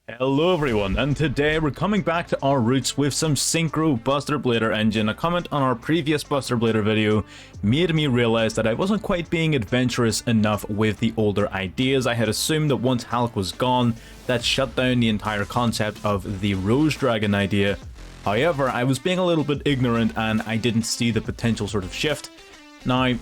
Hello everyone, and today we're coming back to our roots with some Synchro Buster Blader engine. A comment on our previous Buster Blader video made me realize that I wasn't quite being adventurous enough with the older ideas. I had assumed that once Hulk was gone, that shut down the entire concept of the Rose Dragon idea. However, I was being a little bit ignorant and I didn't see the potential sort of shift. Now,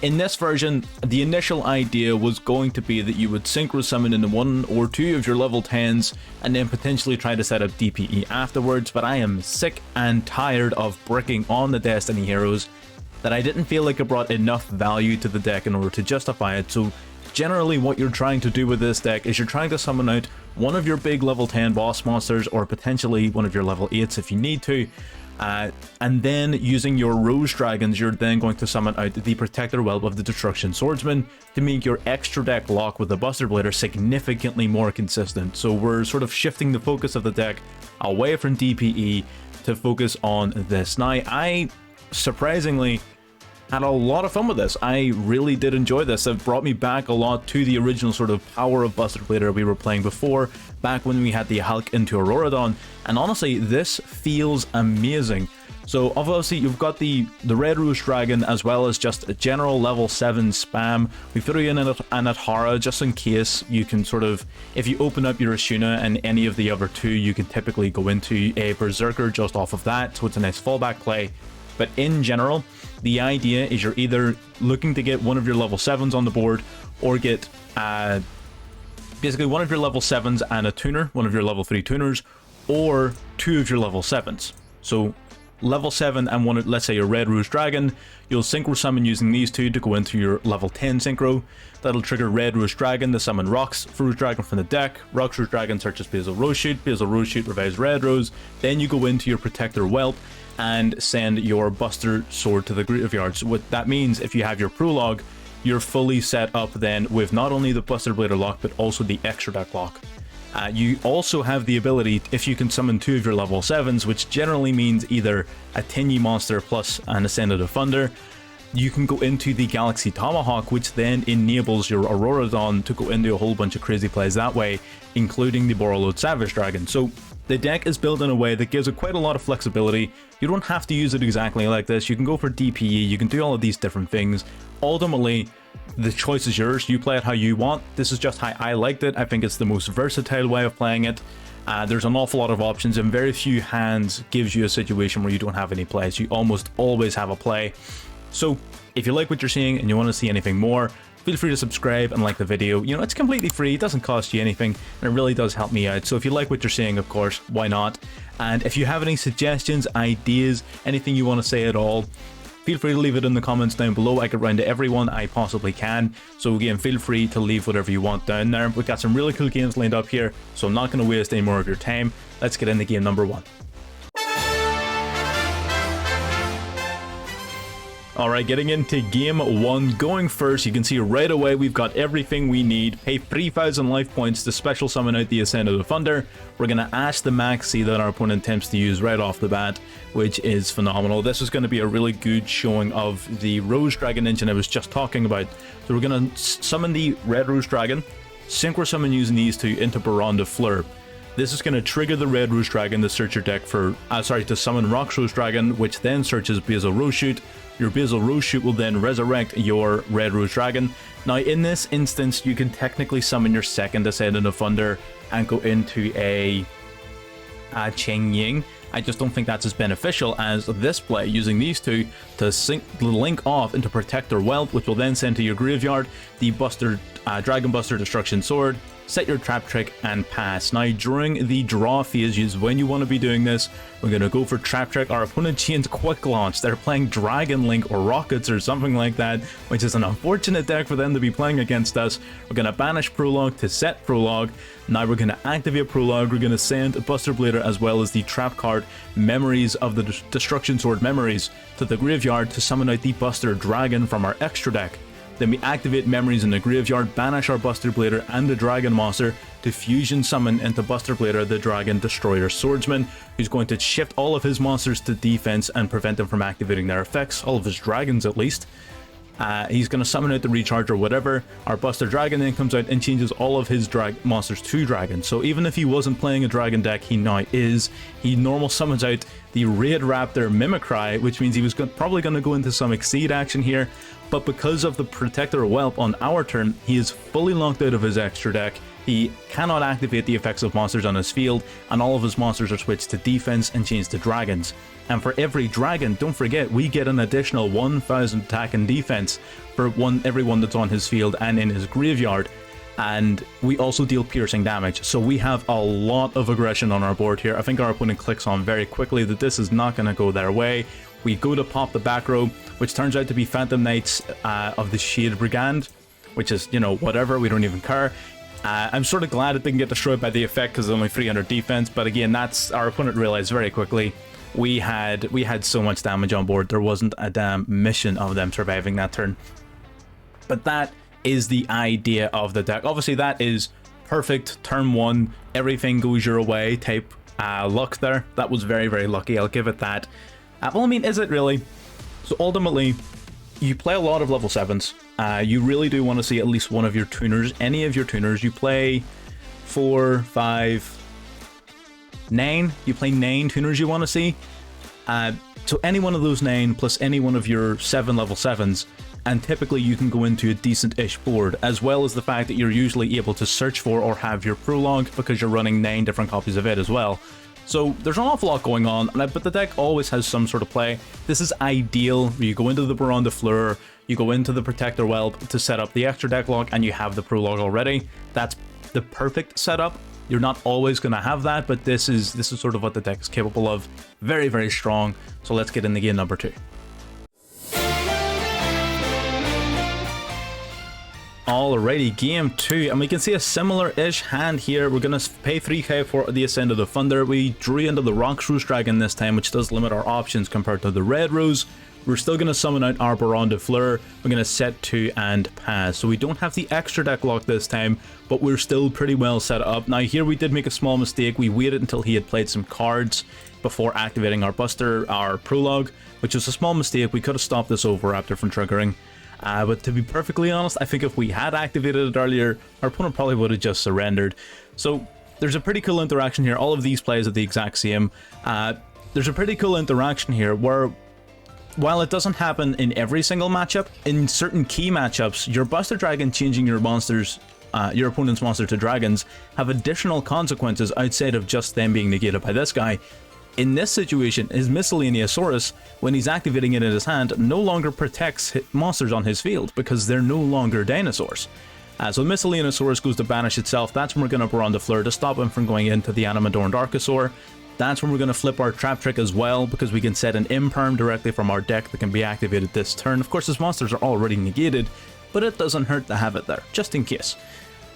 in this version, the initial idea was going to be that you would synchro summon into one or two of your level 10s and then potentially try to set up DPE afterwards, but I am sick and tired of bricking on the Destiny heroes that I didn't feel like it brought enough value to the deck in order to justify it. So generally what you're trying to do with this deck is you're trying to summon out one of your big level 10 boss monsters or potentially one of your level 8s if you need to. And then using your Rose Dragons, you're then going to summon out the Protector Whelp of the Destruction Swordsman to make your extra deck lock with the Buster Blader significantly more consistent. So we're sort of shifting the focus of the deck away from DPE to focus on this. Now, I surprisingly had a lot of fun with this. I really did enjoy this. It brought me back a lot to the original sort of power of Buster Blader we were playing before, back when we had the Hulk into Auroradon, and honestly, this feels amazing. So obviously you've got the Red Rose Dragon as well as just a general level 7 spam. We threw in an Athara just in case you can sort of, if you open up your Ashuna and any of the other two, you can typically go into a Berserker just off of that, so it's a nice fallback play. But in general, the idea is you're either looking to get one of your level 7s on the board or get basically one of your level 7s and a tuner, one of your level 3 tuners, or two of your level 7s. So level 7 and one, let's say your Red Rose Dragon, you'll synchro summon using these two to go into your level 10 synchro. That'll trigger Red Rose Dragon to summon Rocks Rose Dragon from the deck. Rocks Rose Dragon searches Basil Rose Shoot, Basil Rose Shoot revives Red Rose. Then you go into your Protector Whelp and send your Buster Sword to the graveyard. So what that means, if you have your prologue, you're fully set up then with not only the Buster Blader lock, but also the extra deck lock. You also have the ability, if you can summon two of your level 7s, which generally means either a Tingy monster plus an Ascended Thunder, you can go into the Galaxy Tomahawk, which then enables your Auroradon to go into a whole bunch of crazy plays that way, including the Borreload Savage Dragon. So the deck is built in a way that gives it quite a lot of flexibility. You don't have to use it exactly like this. You can go for DPE, you can do all of these different things. Ultimately, the choice is yours. You play it how you want. This is just how I liked it. I think it's the most versatile way of playing it. There's an awful lot of options, and very few hands gives you a situation where you don't have any plays. You almost always have a play. So if you like what you're seeing and you want to see anything more, feel free to subscribe and like the video. You know, it's completely free, it doesn't cost you anything, and it really does help me out. So if you like what you're seeing, of course, why not? And if you have any suggestions, ideas, anything you want to say at all, feel free to leave it in the comments down below. I get round to everyone I possibly can. So again, feel free to leave whatever you want down there. We've got some really cool games lined up here, so I'm not going to waste any more of your time. Let's get into game number 1. Alright, getting into game 1, going first, you can see right away we've got everything we need. Pay 3,000 life points to special summon out the Ascended Thunder. We're going to Ash the Maxi that our opponent attempts to use right off the bat, which is phenomenal. This is going to be a really good showing of the Rose Dragon engine I was just talking about. So we're going to summon the Red Rose Dragon, synchro summon using these two into Baron de Fleur. This is going to trigger the Red Rose Dragon to search your deck for, to summon Rocks Rose Dragon, which then searches Basil Rose Shoot. Your Basil Rose Shoot will then resurrect your Red Rose Dragon. Now, in this instance, you can technically summon your second Ascendant of Thunder and go into a Cheng Ying. I just don't think that's as beneficial as this play, using these two to link off into Protector Whelp, which will then send to your graveyard the Dragon Buster Destruction Sword, set your trap trick, and pass. Now, during the draw phase is when you want to be doing this. We're going to go for trap trick. Our opponent chains Quick Launch. They're playing Dragon Link or Rockets or something like that, which is an unfortunate deck for them to be playing against us. We're going to banish Prologue to set Prologue. Now we're going to activate Prologue. We're going to send Buster Blader as well as the trap card Memories of the Destruction Sword Memories to the graveyard to summon out the Buster Dragon from our extra deck. Then we activate Memories in the graveyard, banish our Buster Blader and the Dragon Monster to fusion summon into Buster Blader the Dragon Destroyer Swordsman, who's going to shift all of his monsters to defense and prevent them from activating their effects, all of his dragons at least. He's going to summon out the recharge or whatever. Our Buster Dragon then comes out and changes all of his monsters to dragons. So even if he wasn't playing a dragon deck, he now is. He normal summons out the Raid Raptor Mimicry, which means he was probably going to go into some Exceed action here. But because of the Protector Whelp on our turn, he is fully locked out of his extra deck. He cannot activate the effects of monsters on his field, and all of his monsters are switched to defense and changed to dragons. And for every dragon, don't forget, we get an additional 1000 attack and defense for every one that's on his field and in his graveyard. And we also deal piercing damage, so we have a lot of aggression on our board here. I think our opponent clicks on very quickly that this is not going to go their way. We go to pop the back row, which turns out to be Phantom Knights of the Shade Brigand, which is, you know, whatever, we don't even care. I'm sort of glad it didn't get destroyed by the effect because it's only 300 defense, but again, that's our opponent realized very quickly we had so much damage on board, there wasn't a damn mission of them surviving that turn. But that is the idea of the deck. Obviously, that is perfect turn one, everything goes your way type luck there. That was very, very lucky, I'll give it that. Well, I mean, is it really? So ultimately, you play a lot of level 7s. You really do want to see at least one of your tuners, any of your tuners. You play 4, 5, 9. You play 9 tuners you want to see. So any one of those 9 plus any one of your 7 level 7s, and typically you can go into a decent-ish board, as well as the fact that you're usually able to search for or have your prologue because you're running 9 different copies of it as well. So there's an awful lot going on, but the deck always has some sort of play. This is ideal. You go into the Baron de Fleur, you go into the Protector Whelp to set up the extra deck lock, and you have the prologue already. That's the perfect setup. You're not always going to have that, but this is sort of what the deck is capable of. Very, very strong. So let's get into game number 2. Alrighty, game 2, and we can see a similar-ish hand here. We're going to pay 3k for the Ascend of the Thunder. We drew into the Rock's Dragon this time, which does limit our options compared to the Red Rose. We're still going to summon out our Baron de Fleur. We're going to set 2 and pass. So we don't have the extra deck lock this time, but we're still pretty well set up. Now here we did make a small mistake. We waited until he had played some cards before activating our Buster, our prologue, which was a small mistake. We could have stopped this Overraptor from triggering. But to be perfectly honest, I think if we had activated it earlier, our opponent probably would have just surrendered. So there's a pretty cool interaction here. All of these plays are the exact same. There's a pretty cool interaction here where, while it doesn't happen in every single matchup, in certain key matchups, your Buster Dragon changing your monsters, your opponent's monster to dragons, have additional consequences outside of just them being negated by this guy. In this situation, his Miscellaneousaurus, when he's activating it in his hand, no longer protects monsters on his field because they're no longer dinosaurs. So Miscellaneousaurus goes to banish itself. That's when we're going to Baron de Fleur to stop him from going into the Animadorned Archosaur. That's when we're going to flip our Trap Trick as well, because we can set an Imperm directly from our deck that can be activated this turn. Of course, his monsters are already negated, but it doesn't hurt to have it there, just in case.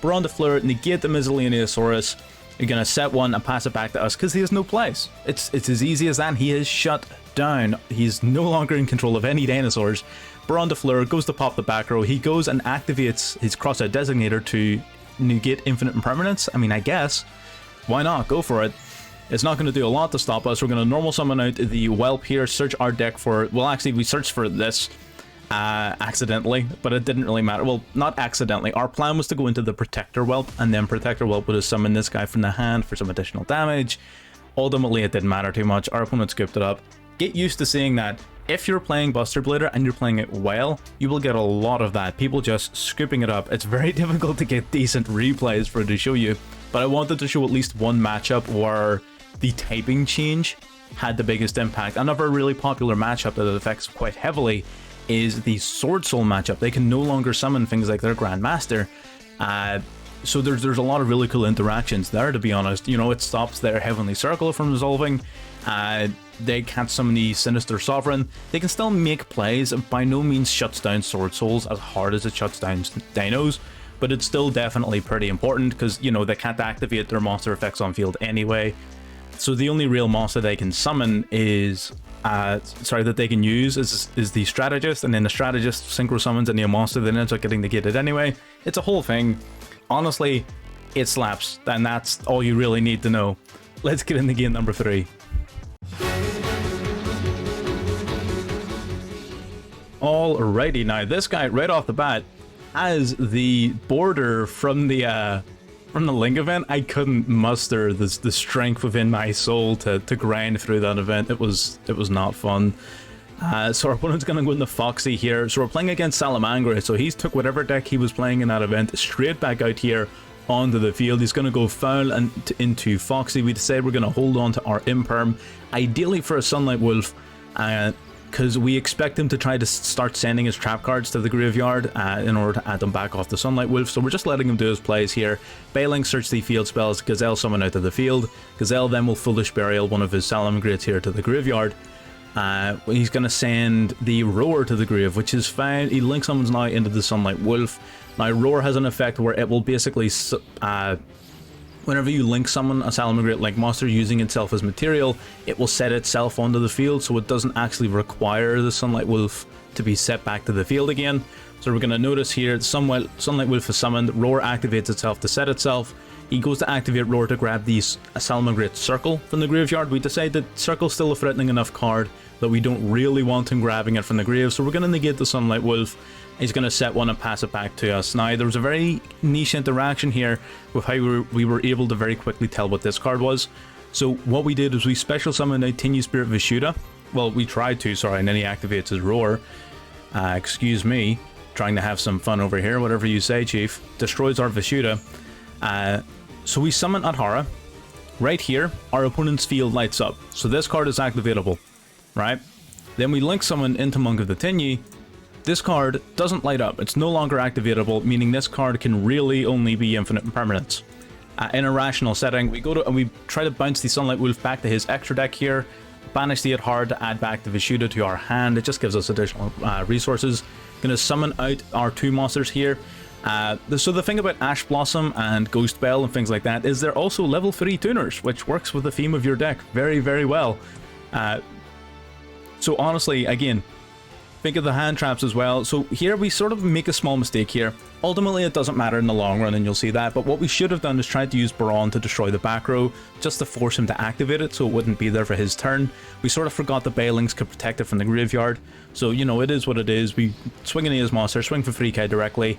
Baron de Fleur, negate the Miscellaneousaurus. You're going to set 1 and pass it back to us because he has no plays. It's as easy as that. He is shut down. He's no longer in control of any dinosaurs. Baron de Fleur goes to pop the back row. He goes and activates his Crossout Designator to negate Infinite Impermanence. I mean, I guess. Why not? Go for it. It's not going to do a lot to stop us. We're going to normal summon out the Whelp here, search our deck for... Well, actually, we searched for this accidentally, but it didn't really matter. Well, not accidentally. Our plan was to go into the Protector Whelp, and then Protector Whelp would have summoned this guy from the hand for some additional damage. Ultimately, it didn't matter too much. Our opponent scooped it up. Get used to seeing that. If you're playing Buster Blader and you're playing it well, you will get a lot of that. People just scooping it up. It's very difficult to get decent replays for it to show you, but I wanted to show at least one matchup where the typing change had the biggest impact. Another really popular matchup that it affects quite heavily is the Sword Soul matchup. They can no longer summon things like their Grandmaster. So there's a lot of really cool interactions there, to be honest. You know, it stops their Heavenly Circle from resolving. They can't summon the Sinister Sovereign. They can still make plays. It by no means shuts down Sword Souls as hard as it shuts down Dinos, but it's still definitely pretty important because, you know, they can't activate their monster effects on field anyway. So the only real monster they can summon is... that they can use is the Strategist, and then the Strategist Synchro summons any monster that ends up getting negated anyway. It's a whole thing. Honestly, it slaps, and that's all you really need to know. Let's get into game number 3. Alrighty, now this guy right off the bat has the border from the Link event. I couldn't muster the strength within my soul to grind through that event. It was not fun. So our opponent's gonna go into Foxy here. So we're playing against Salamangre, so he's took whatever deck he was playing in that event straight back out here onto the field. He's gonna go Foul and into Foxy. We decided we're gonna hold on to our Imperm, ideally for a Sunlight Wolf, because we expect him to try to start sending his trap cards to the graveyard in order to add them back off the Sunlight Wolf. So we're just letting him do his plays here. Bailing, search the field spells, Gazelle summon out to the field. Gazelle then will Foolish Burial one of his Salamangreats here to the graveyard. He's going to send the Roar to the grave, which is fine. He link summons now into the Sunlight Wolf. Now Roar has an effect where it will basically whenever you link summon a Salamangreat like monster using itself as material, it will set itself onto the field, so it doesn't actually require the Sunlight Wolf to be set back to the field again. So we're going to notice here, Sunlight Wolf is summoned, Roar activates itself to set itself. He goes to activate Roar to grab the Salamangreat Circle from the graveyard. We decide that Circle's still a threatening enough card that we don't really want him grabbing it from the grave, so we're going to negate the Sunlight Wolf. He's going to set one and pass it back to us. Now, there was a very niche interaction here with how we were able to very quickly tell what this card was. So what we did is we special summoned out Tinyu Spirit Vishuda. Well, we tried to, sorry, and then he activates his Roar. Excuse me, trying to have some fun over here, whatever you say, Chief. Destroys our Vishuda. So we summon Adhara. Right here, our opponent's field lights up. So this card is activatable, right? Then we link summon into Monk of the Tinyu. This card doesn't light up. It's no longer activatable, meaning this card can really only be infinite impermanence. In a rational setting, we go to and we try to bounce the Sunlight Wolf back to his extra deck here, banish the Adhara to add back the Vishuda to our hand. It just gives us additional resources. Gonna summon out our two monsters here. So the thing about Ash Blossom and Ghost Bell and things like that is they're also level 3 tuners, which works with the theme of your deck very, very well. So honestly, again, think of the hand traps as well. So here we sort of make a small mistake here. Ultimately, it doesn't matter in the long run, and you'll see that. But what we should have done is tried to use Baron to destroy the back row, just to force him to activate it so it wouldn't be there for his turn. We sort of forgot the Bailings could protect it from the graveyard. So, you know, it is what it is. We swing in his monster, swing for 3k directly.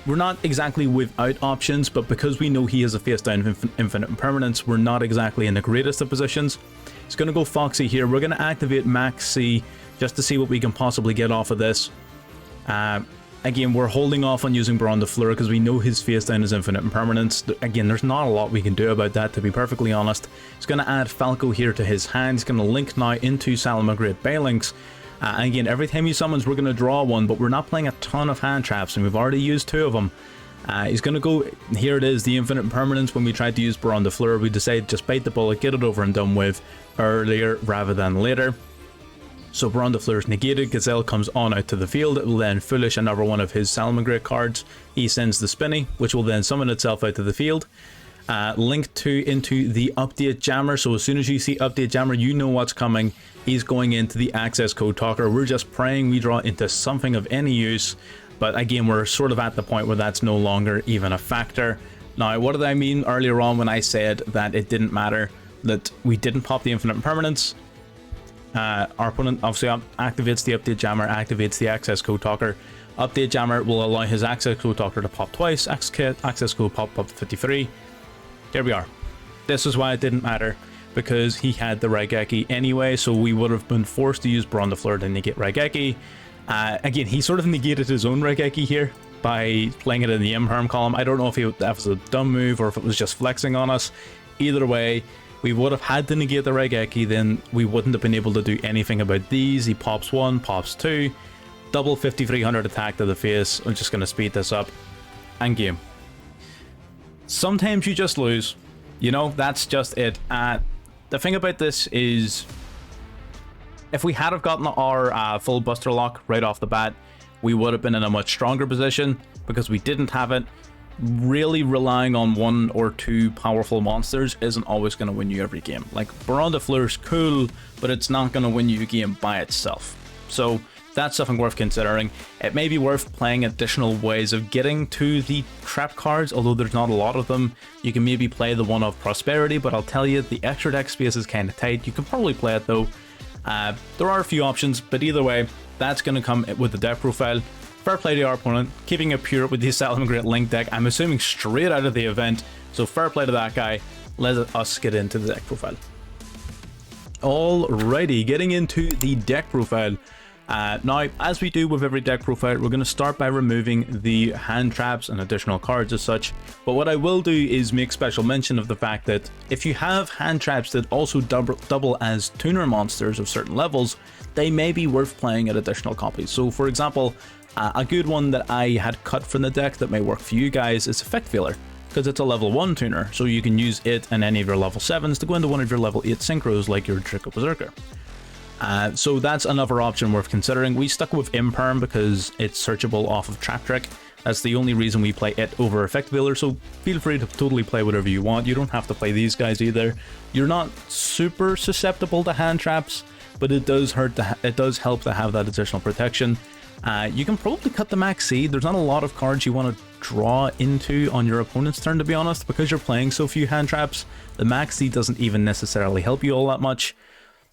We're not exactly without options, but because we know he has a face down infinite impermanence, we're not exactly in the greatest of positions. He's going to go Foxy here. We're going to activate Maxi just to see what we can possibly get off of this. Again, we're holding off on using Baron de Fleur because we know his face down is infinite impermanence. Again, there's not a lot we can do about that, to be perfectly honest. He's going to add Falco here to his hand. He's going to link now into Salamangreat Bailings. Again, every time he summons, we're going to draw one, but we're not playing a ton of hand traps, and we've already used 2 of them. He's going to go, here it is, the infinite impermanence. When we tried to use Baron de Fleur, we decided just bite the bullet, get it over and done with earlier rather than later. So Baron de Fleur is negated, Gazelle comes on out to the field. It will then Foolish another one of his Salamangreat cards. He sends the Spinny, which will then summon itself out to the field. Link into the Update Jammer, so as soon as you see Update Jammer, you know what's coming. He's going into the Access Code Talker. We're just praying we draw into something of any use, but again, we're sort of at the point where that's no longer even a factor. Now, what did I mean earlier on when I said that it didn't matter, that we didn't pop the infinite impermanence? Our opponent obviously activates the Update Jammer, activates the Access Code Talker. Update Jammer will allow his Access Code Talker to pop twice, Access Code pop up to 53. There we are. This is why it didn't matter, because he had the Raigeki anyway, so we would have been forced to use Baron de Fleur to negate Raigeki. Again, he sort of negated his own Raigeki here by playing it in the Imperm column. I don't know if that was a dumb move or if it was just flexing on us. Either way, we would have had to negate the Raigeki, then we wouldn't have been able to do anything about these. He pops 1, pops 2, double 5300 attack to the face. I'm just going to speed this up. And game. Sometimes you just lose. You know, that's just it. The thing about this is, if we had have gotten our full Buster Lock right off the bat, we would have been in a much stronger position. Because we didn't have it, really relying on 1 or 2 powerful monsters isn't always going to win you every game. Like, Baron de Fleur is cool, but it's not going to win you a game by itself. So that's something worth considering. It may be worth playing additional ways of getting to the trap cards, although there's not a lot of them. You can maybe play the one of Prosperity, but I'll tell you, the extra deck space is kind of tight. You can probably play it though. There are a few options, but either way, That's going to come with the deck profile. Fair play to our opponent, keeping it pure with the Salamangreat Link deck. I'm assuming straight out of the event, so fair play to that guy. Let us get into the deck profile. Alrighty, getting into the deck profile. Now, as we do with every deck profile, we're going to start by removing the hand traps and additional cards as such. But what I will do is make special mention of the fact that if you have hand traps that also double as tuner monsters of certain levels, they may be worth playing at additional copies. So for example, a good one that I had cut from the deck that may work for you guys is Effect Veiler, because it's a level 1 tuner, so you can use it and any of your level 7s to go into one of your level 8 synchros like your Draco Berserker. So that's another option worth considering. We stuck with Imperm because it's searchable off of Trap Trick. That's the only reason we play it over Effect Veiler, so feel free to totally play whatever you want. You don't have to play these guys either. You're not super susceptible to hand traps, but it does help to have that additional protection. You can probably cut the Max C. There's not a lot of cards you want to draw into on your opponent's turn, to be honest, because you're playing so few hand traps. The Max C doesn't even necessarily help you all that much.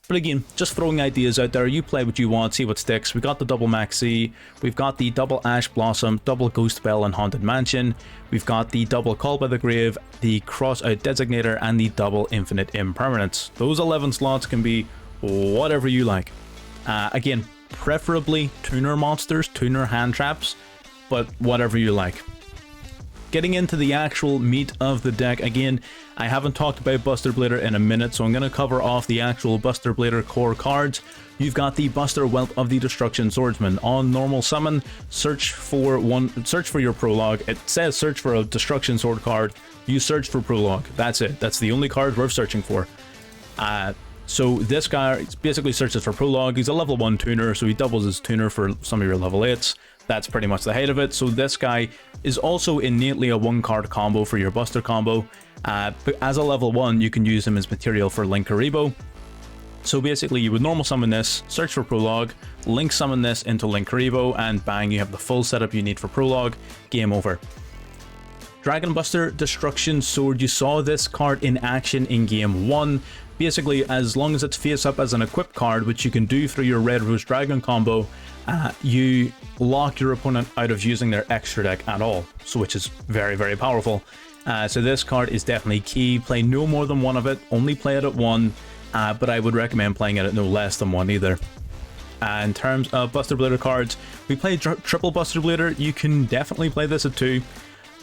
But again, just throwing ideas out there. You play what you want, see what sticks. We got the double Max C, we've got the double Ash Blossom, double Ghost Bell and Haunted Mansion, we've got the double Call by the Grave, the Cross Out Designator, and the double Infinite Impermanence. Those 11 slots can be whatever you like. Again, preferably tuner monsters, tuner hand traps, but whatever you like. Getting into the actual meat of the deck, again, I haven't talked about Buster Blader in a minute, so I'm going to cover off the actual Buster Blader core cards. You've got the Buster Whelp of the Destruction Swordsman. On normal summon, search for your prologue. It says search for a Destruction Sword card. You search for prologue. That's it. That's the only card worth searching for. So this guy basically searches for prologue. He's a level 1 tuner, so he doubles his tuner for some of your level 8s. That's pretty much the height of it. So this guy is also innately a 1-card combo for your Buster combo. But as a level 1, you can use him as material for Linkuriboh. So basically, you would normal summon this, search for prologue, link summon this into Linkuriboh, and bang, you have the full setup you need for prologue. Game over. Dragon Buster Destruction Sword. You saw this card in action in game 1. Basically, as long as it's face up as an equipped card, which you can do through your Red Rose Dragon combo, you lock your opponent out of using their extra deck at all, so which is very, very powerful. So this card is definitely key. Play no more than one of it, only play it at 1, but I would recommend playing it at no less than 1 either. In terms of Buster Blader cards, we play triple Buster Blader. You can definitely play this at 2.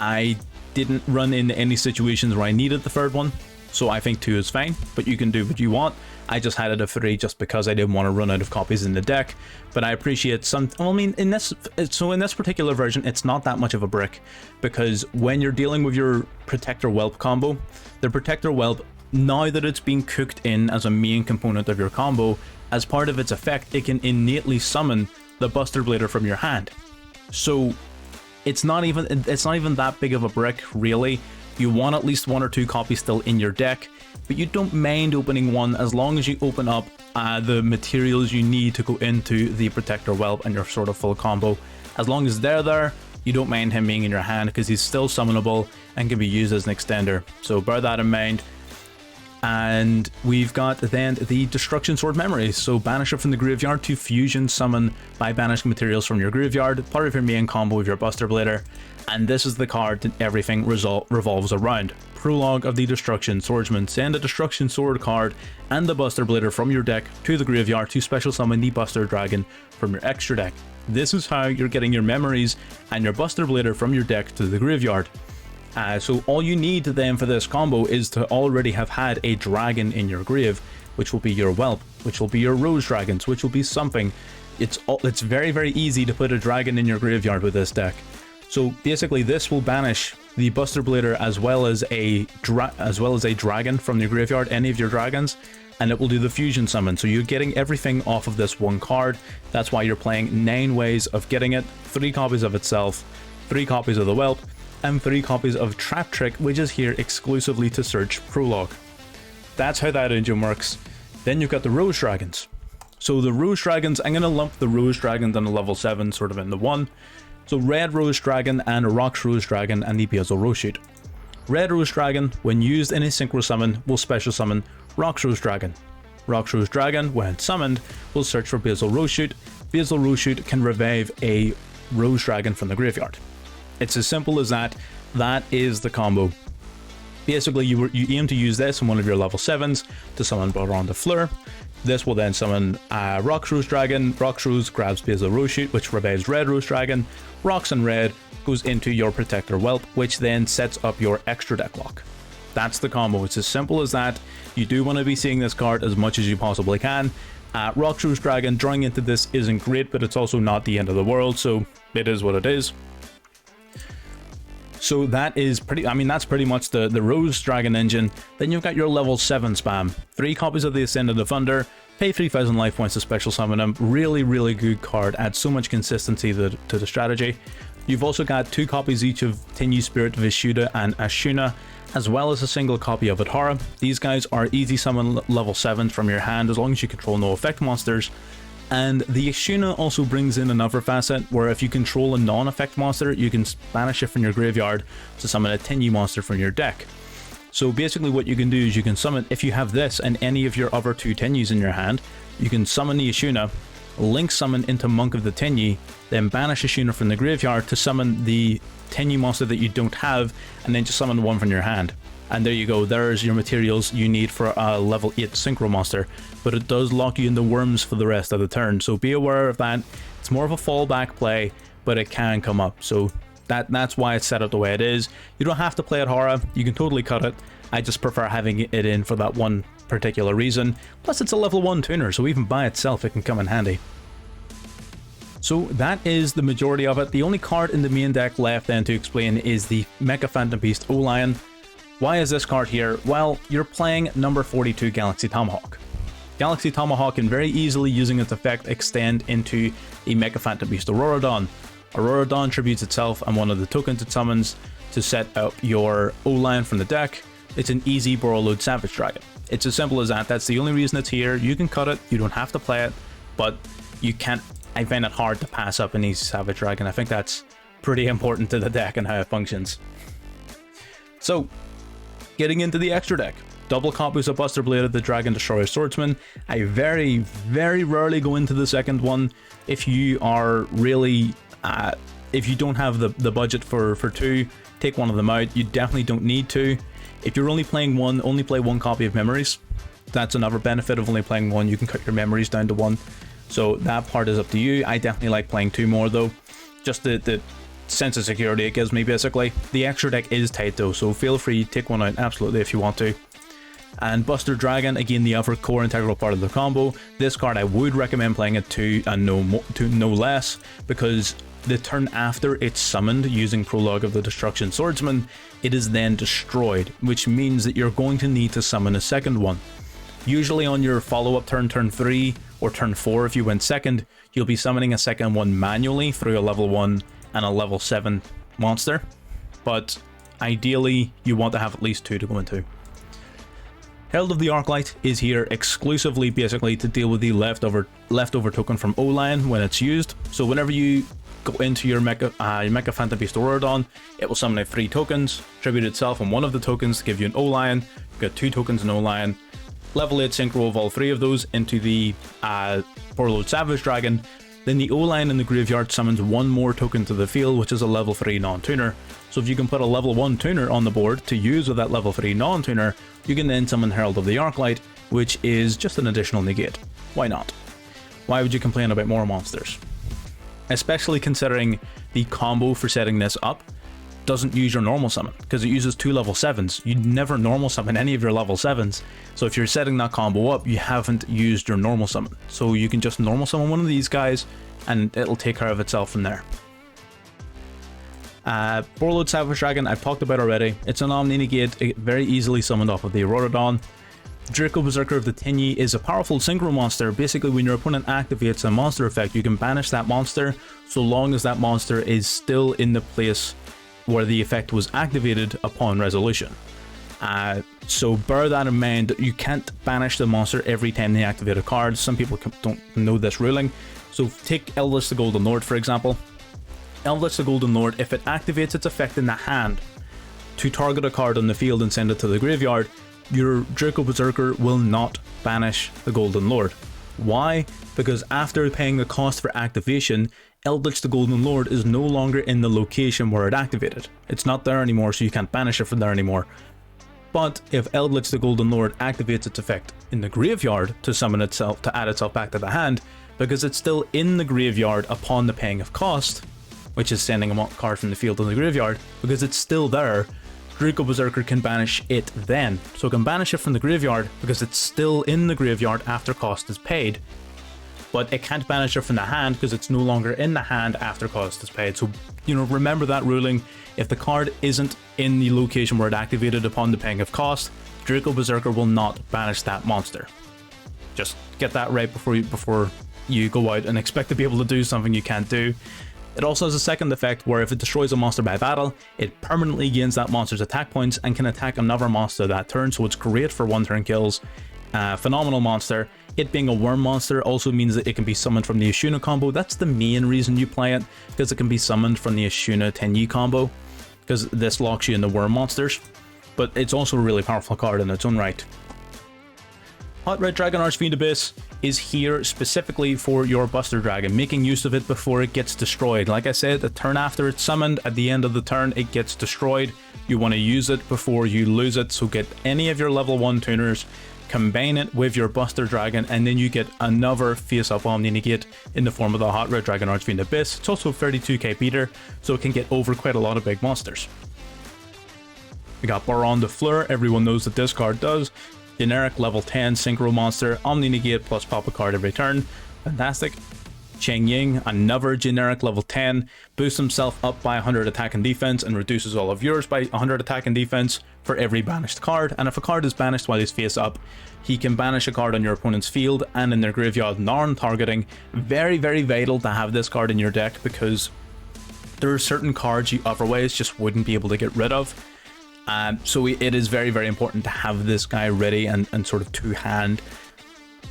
I didn't run into any situations where I needed the third one, so I think 2 is fine, but you can do what you want. I just had it at 3 just because I didn't want to run out of copies in the deck, but I appreciate some. Well, I mean, in this particular version, it's not that much of a brick, because when you're dealing with your Protector Whelp combo, the Protector Whelp, now that it's being cooked in as a main component of your combo, as part of its effect, it can innately summon the Buster Blader from your hand. So it's not even that big of a brick, really. You want at least 1 or 2 copies still in your deck, but you don't mind opening one as long as you open up the materials you need to go into the Protector Whelp and your sort of full combo. As long as they're there, you don't mind him being in your hand because he's still summonable and can be used as an extender. So bear that in mind. And we've got then the Destruction Sword Memories. So banish it from the graveyard to fusion summon by banishing materials from your graveyard, part of your main combo with your Buster Blader. And this is the card that everything revolves around. Prologue of the Destruction Swordsman. Send a Destruction Sword card and the Buster Blader from your deck to the graveyard to special summon the Buster Dragon from your extra deck. This is how you're getting your memories and your Buster Blader from your deck to the graveyard. So all you need then for this combo is to already have had a dragon in your grave, which will be your Whelp, which will be your Rose Dragons, which will be something. It's very, very easy to put a dragon in your graveyard with this deck. So basically this will banish the Buster Blader as well as a dragon from your graveyard, any of your dragons, and it will do the fusion summon. So you're getting everything off of this one card. That's why you're playing 9 ways of getting it: 3 copies of itself, 3 copies of the Whelp, and 3 copies of Trap Trick, which is here exclusively to search prologue. That's how that engine works. Then you've got the Rose Dragons. So the Rose Dragons, I'm going to lump the Rose Dragons on the level 7 sort of into one. So Red Rose Dragon and Rocks Rose Dragon and the Bezel Rose Shoot. Red Rose Dragon, when used in a Synchro summon, will special summon Rocks Rose Dragon. Rocks Rose Dragon, when summoned, will search for Bezel Rose Shoot. Basil Rose Shoot can revive a Rose Dragon from the graveyard. It's as simple as that. That is the combo. Basically, you aim to use this in one of your level 7s to summon Baron de Fleur. This will then summon Rox Rose Dragon. Rox Rose grabs Basil Rose Shoot, which revives Red Rose Dragon. Rox and Red goes into your Protector Whelp, which then sets up your extra deck lock. That's the combo. It's as simple as that. You do want to be seeing this card as much as you possibly can. Rox Rose Dragon drawing into this isn't great, but it's also not the end of the world, so it is what it is. So that is that's pretty much the Rose Dragon engine. Then you've got your level 7 spam. 3 copies of the Ascendant of Thunder, pay 3,000 life points to special summon him. Really, really good card, adds so much consistency to the strategy. You've also got 2 copies each of Tinyu Spirit, Vishuda and Ashuna, as well as a single copy of Adhara. These guys are easy summon level 7s from your hand as long as you control no effect monsters. And the Ashuna also brings in another facet where if you control a non-effect monster, you can banish it from your graveyard to summon a Tinyu monster from your deck. So basically what you can do is you can summon, if you have this and any of your other 2 Tinyus in your hand, you can summon the Ashuna, link summon into Monk of the Tinyu, then banish Ashuna from the graveyard to summon the Tinyu monster that you don't have, and then just summon one from your hand. And there you go, there's your materials you need for a level 8 Synchro monster, but it does lock you into worms for the rest of the turn, so be aware of that. It's more of a fallback play, but it can come up, so that's why it's set up the way it is. You don't have to play Adhara, you can totally cut it. I just prefer having it in for that one particular reason. Plus it's a level 1 tuner, so even by itself it can come in handy. So that is the majority of it. The only card in the main deck left then to explain is the Mecha Phantom Beast O-Lion. Why is this card here? Well, you're playing number 42 Galaxy Tomahawk. Galaxy Tomahawk can very easily, using its effect, extend into a Mecha Phantom Beast Auroradon. Auroradon tributes itself and one of the tokens it summons to set up your O-Lion from the deck. It's an easy Borreload Savage Dragon. It's as simple as that. That's the only reason it's here. You can cut it, you don't have to play it, but you can't. I find it hard to pass up an easy Savage Dragon. I think that's pretty important to the deck and how it functions. So, getting into the extra deck. Double copies of Buster Blade of the Dragon Destroyer Swordsman. I very, very rarely go into the second one. If you are really, if you don't have the budget for 2, take one of them out. You definitely don't need to. If you're only playing one, only play 1 copy of Memories. That's another benefit of only playing 1. You can cut your memories down to 1. So that part is up to you. I definitely like playing 2 more though. Just the sense of security it gives me, basically. The extra deck is tight though, so feel free to take one out absolutely if you want to. And Buster Dragon, again the other core integral part of the combo. This card I would recommend playing at 2 and no less, because the turn after it's summoned using Prologue of the Destruction Swordsman, it is then destroyed, which means that you're going to need to summon a second one. Usually on your follow-up turn, turn 3 or turn 4 if you went second, you'll be summoning a second one manually through a level 1 and a level 7 monster, but ideally you want to have at least 2 to go into. Herald of the Arclight is here exclusively basically to deal with the leftover token from O-Lion when it's used. So whenever you go into your Mecha Phantom Beast Auroradon, it will summon out 3 tokens, tribute itself and one of the tokens to give you an O-Lion. You've got 2 tokens in O-Lion. Level 8 Synchro of all 3 of those into the Borreload Savage Dragon. Then the O-Lion in the graveyard summons 1 more token to the field, which is a level 3 non-tuner. So if you can put a level 1 tuner on the board to use with that level 3 non-tuner, you can then summon Herald of the Arclight, which is just an additional negate. Why not? Why would you complain about more monsters? Especially considering the combo for setting this up doesn't use your normal summon, because it uses 2 level 7s. You'd never normal summon any of your level 7s, so if you're setting that combo up, you haven't used your normal summon. So you can just normal summon one of these guys, and it'll take care of itself from there. Borreload Savage Dragon, I've talked about already. It's an Omni-Negate, very easily summoned off of the Auroradon. Draco Berserker of the Tinyu is a powerful synchro monster. Basically, when your opponent activates a monster effect, you can banish that monster so long as that monster is still in the place where the effect was activated upon resolution. So bear that in mind. You can't banish the monster every time they activate a card. Some people don't know this ruling. So take Eldritch the Golden Lord for example. Eldritch the Golden Lord, if it activates its effect in the hand to target a card on the field and send it to the graveyard, your Draco Berserker will not banish the Golden Lord. Why? Because after paying the cost for activation, Eldritch the Golden Lord is no longer in the location where it activated. It's not there anymore, so you can't banish it from there anymore. But if Eldritch the Golden Lord activates its effect in the graveyard to summon itself, to add itself back to the hand, because it's still in the graveyard upon the paying of cost, which is sending a card from the field to the graveyard, because it's still there, Draco Berserker can banish it then. So it can banish it from the graveyard because it's still in the graveyard after cost is paid, but it can't banish it from the hand because it's no longer in the hand after cost is paid. So, you know, remember that ruling. If the card isn't in the location where it activated upon the paying of cost, Draco Berserker will not banish that monster. Just get that right before you go out and expect to be able to do something you can't do. It also has a second effect where if it destroys a monster by battle, it permanently gains that monster's attack points and can attack another monster that turn, so it's great for one-turn kills. Phenomenal monster. It being a worm monster also means that it can be summoned from the Ashuna combo. That's the main reason you play it, because it can be summoned from the Ashuna Tenyi combo, because this locks you in the worm monsters. But it's also a really powerful card in its own right. Hot Red Dragon Archfiend Abyss is here specifically for your Buster Dragon, making use of it before it gets destroyed. Like I said, the turn after it's summoned, at the end of the turn it gets destroyed. You want to use it before you lose it, so get any of your level 1 tuners, combine it with your Buster Dragon, and then you get another face-up Omni Negate in the form of the Hot Red Dragon Archfiend Abyss. It's also 32k beater, so it can get over quite a lot of big monsters. We got Baron de Fleur, everyone knows that this card does. Generic level 10 Synchro monster, Omni Negate plus pop a card every turn. Fantastic. Cheng Ying, another generic level 10, boosts himself up by 100 attack and defense and reduces all of yours by 100 attack and defense for every banished card. And if a card is banished while he's face up, he can banish a card on your opponent's field and in their graveyard non-targeting. Very, very vital to have this card in your deck, because there are certain cards you otherwise just wouldn't be able to get rid of. So it is very, very important to have this guy ready and sort of to hand.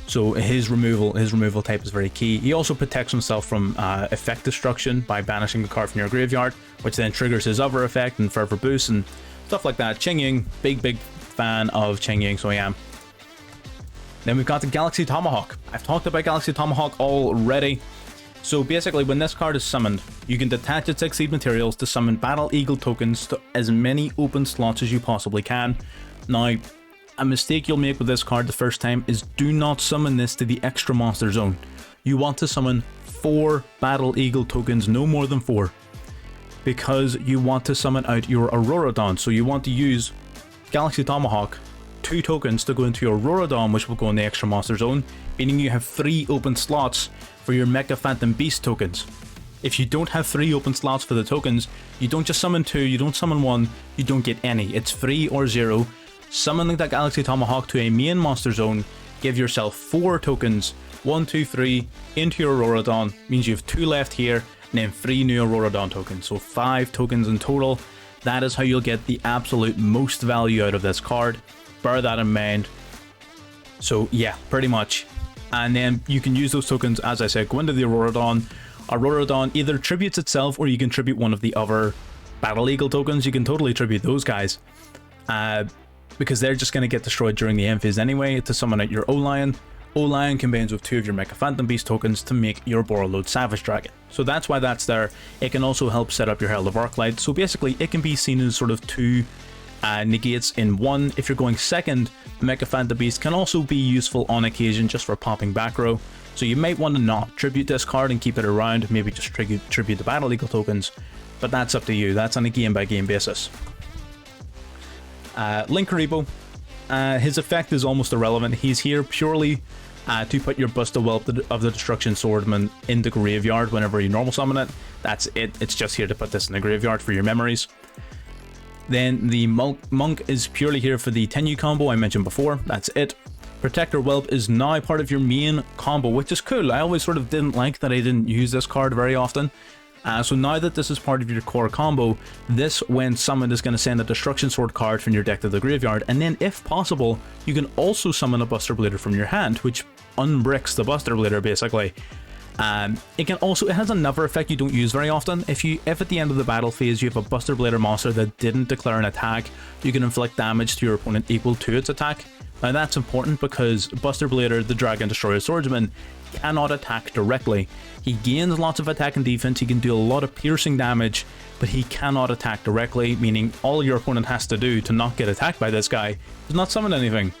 So his removal type is very key. He also protects himself from effect destruction by banishing a card from your graveyard, which then triggers his other effect and further boosts and stuff like that. Cheng Ying, big fan of Cheng Ying, so I am. Then we've got the Galaxy Tomahawk. I've talked about Galaxy Tomahawk already. So basically, when this card is summoned, you can detach its Exceed materials to summon Battle Eagle tokens to as many open slots as you possibly can. Now, a mistake you'll make with this card the first time is do not summon this to the extra monster zone. You want to summon 4 Battle Eagle tokens, no more than 4, because you want to summon out your Auroradon. So you want to use Galaxy Tomahawk 2 tokens to go into your Auroradon, which will go in the extra monster zone, meaning you have 3 open slots for your Mecha Phantom Beast tokens. If you don't have 3 open slots for the tokens, you don't just summon 2, you don't summon 1, you don't get any. It's free or 0. Summoning that Galaxy Tomahawk to a main monster zone, give yourself 4 tokens, 1, 2, 3, into your Auroradon, means you have 2 left here, and then 3 new Auroradon tokens, so 5 tokens in total. That is how you'll get the absolute most value out of this card. Bear that in mind. So yeah, pretty much. And then you can use those tokens, as I said, go into the Auroradon. Auroradon either tributes itself, or you can tribute one of the other Battle Eagle tokens. You can totally tribute those guys, because they're just going to get destroyed during the end phase anyway, to summon out your O-Lion. O-Lion combines with 2 of your Mecha Phantom Beast tokens to make your Borreload Savage Dragon. So that's why that's there. It can also help set up your Herald of Arclight. So basically, it can be seen as sort of 2 negates in one. If you're going second, Mecha Phantom Beast can also be useful on occasion just for popping back row. So you might want to not tribute this card and keep it around, maybe just tribute the Battle Eagle tokens, but that's up to you. That's on a game by game basis. Link Karibo, his effect is almost irrelevant. He's here purely to put your Busta Whelp of the Destruction Swordman in the graveyard whenever you normal summon it. That's it. It's just here to put this in the graveyard for your memories. Then the Monk is purely here for the Tenyu combo I mentioned before. That's it. Protector Whelp is now part of your main combo, which is cool. I always sort of didn't like that I didn't use this card very often. So now that this is part of your core combo, this, when summoned, is going to send a Destruction Sword card from your deck to the graveyard, and then if possible, you can also summon a Buster Blader from your hand, which unbricks the Buster Blader basically. It has another effect you don't use very often. If at the end of the battle phase you have a Buster Blader monster that didn't declare an attack, you can inflict damage to your opponent equal to its attack, Now that's important because Buster Blader, the Dragon Destroyer Swordsman, cannot attack directly. He gains lots of attack and defense, he can do a lot of piercing damage, but he cannot attack directly, meaning all your opponent has to do to not get attacked by this guy is not summon anything.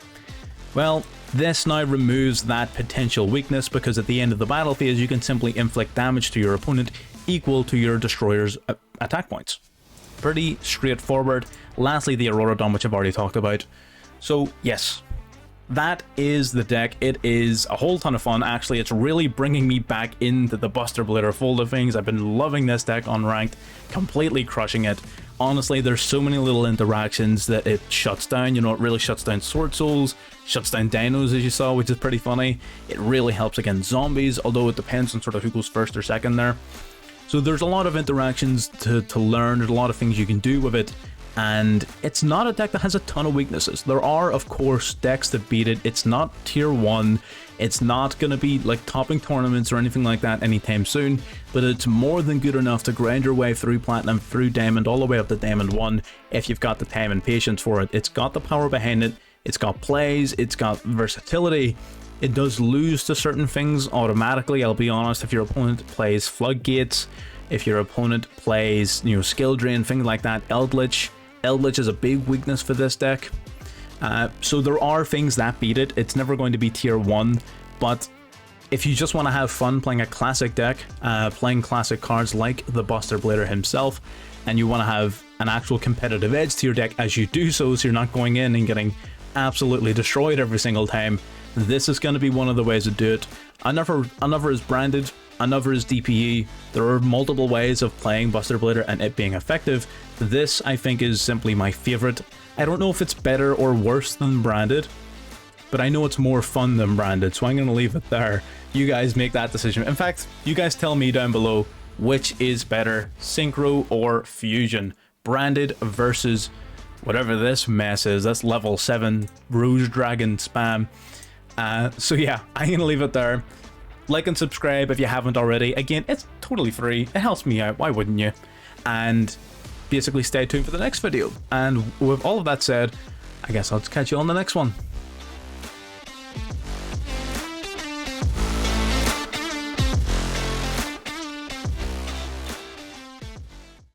Well, this now removes that potential weakness because at the end of the battle phase you can simply inflict damage to your opponent equal to your destroyer's attack points. Pretty straightforward. Lastly, the Aurora Dawn, which I've already talked about. So yes, that is the deck. It is a whole ton of fun. Actually, it's really bringing me back into the Buster Blader fold of things. I've been loving this deck on ranked, completely crushing it. Honestly, there's so many little interactions that it shuts down. You know, it really shuts down Sword Souls, shuts down Dinos, as you saw, which is pretty funny. It really helps against zombies, although it depends on sort of who goes first or second there. So there's a lot of interactions to learn. There's a lot of things you can do with it. And it's not a deck that has a ton of weaknesses. There are, of course, decks that beat it. It's not tier 1. It's not going to be like topping tournaments or anything like that anytime soon, but it's more than good enough to grind your way through Platinum, through Diamond, all the way up to Diamond 1 if you've got the time and patience for it. It's got the power behind it. It's got plays. It's got versatility. It does lose to certain things automatically, I'll be honest. If your opponent plays Floodgates, if your opponent plays, you know, Skill Drain, things like that, Eldritch is a big weakness for this deck. So there are things that beat it. It's never going to be tier 1, but if you just want to have fun playing a classic deck, playing classic cards like the Buster Blader himself, and you want to have an actual competitive edge to your deck as you do so you're not going in and getting absolutely destroyed every single time, this is going to be one of the ways to do it. Another is branded, another is DPE. There are multiple ways of playing Buster Blader and it being effective. This, I think, is simply my favorite. I don't know if it's better or worse than branded, but I know it's more fun than branded, so I'm going to leave it there. You guys make that decision. In fact, you guys tell me down below which is better, Synchro or Fusion. Branded versus whatever this mess is. That's level 7 Rouge Dragon spam. So yeah, I'm going to leave it there. Like and subscribe if you haven't already. Again, it's totally free. It helps me out. Why wouldn't you? And basically stay tuned for the next video. And with all of that said, I guess I'll catch you on the next one.